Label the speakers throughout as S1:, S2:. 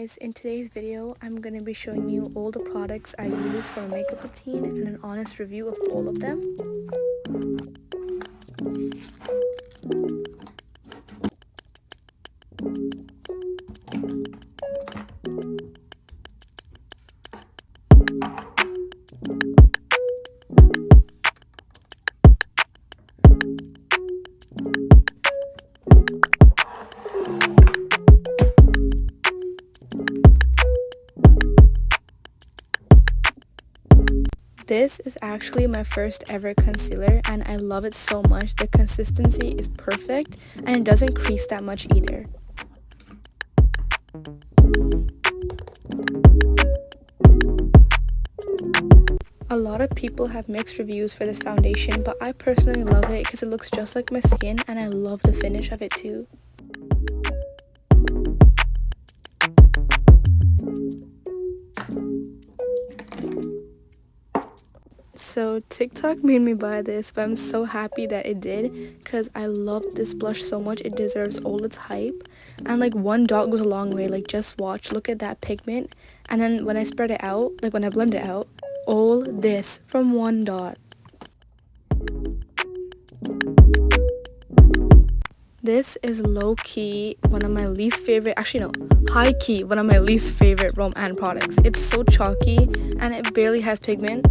S1: guys, in today's video I'm going to be showing you all the products I use for a makeup routine and an honest review of all of them. This is actually my first ever concealer and I love it so much. The consistency is perfect and it doesn't crease that much either. A lot of people have mixed reviews for this foundation, but I personally love it because it looks just like my skin and I love the finish of it too. So TikTok made me buy this, but I'm so happy that it did because I love this blush so much. It deserves all its hype, and like one dot goes a long way. Like just watch, look at that pigment, and then when I spread it out, like when I blend it out, all this from one dot. This is low-key one of my least favorite, actually no, high-key one of my least favorite Rom&& products. It's so chalky and it barely has pigment.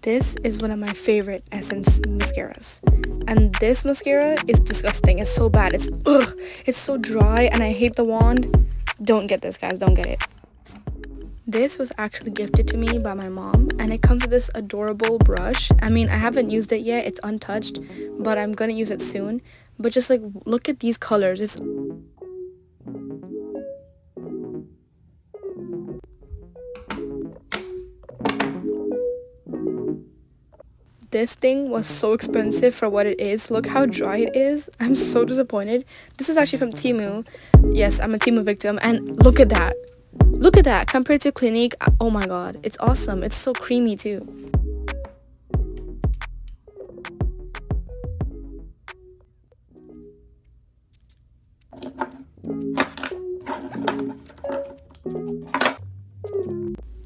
S1: This is one of my favorite Essence mascaras. And this mascara is disgusting. It's so bad. It's so dry and I hate the wand. Don't get this, guys. Don't get it. This was actually gifted to me by my mom and it comes with this adorable brush. I mean, I haven't used it yet. It's untouched, but I'm gonna use it soon. But just like look at these colors. This thing was so expensive for what it is. Look how dry it is. I'm so disappointed. This is actually from Temu. Yes, I'm a Temu victim. And look at that. Look at that. Compared to Clinique, oh my god. It's awesome. It's so creamy too.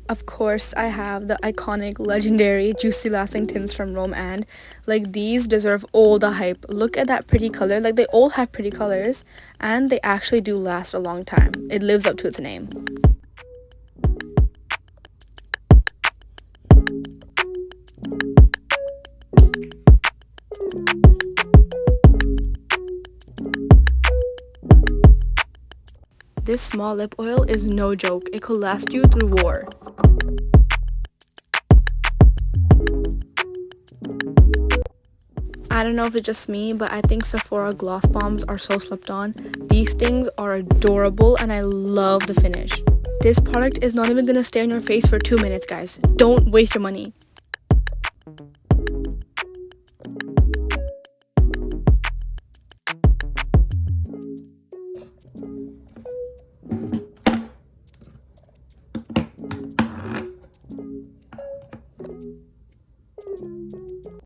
S1: Of course, I have the iconic, legendary, juicy lasting tints from Rom&. Like, these deserve all the hype. Look at that pretty color. Like, they all have pretty colors, and they actually do last a long time. It lives up to its name. This small lip oil is no joke. It could last you through war. I don't know if it's just me, but I think Sephora gloss bombs are so slept on. These things are adorable and I love the finish. This product is not even gonna stay on your face for 2 minutes, guys. Don't waste your money.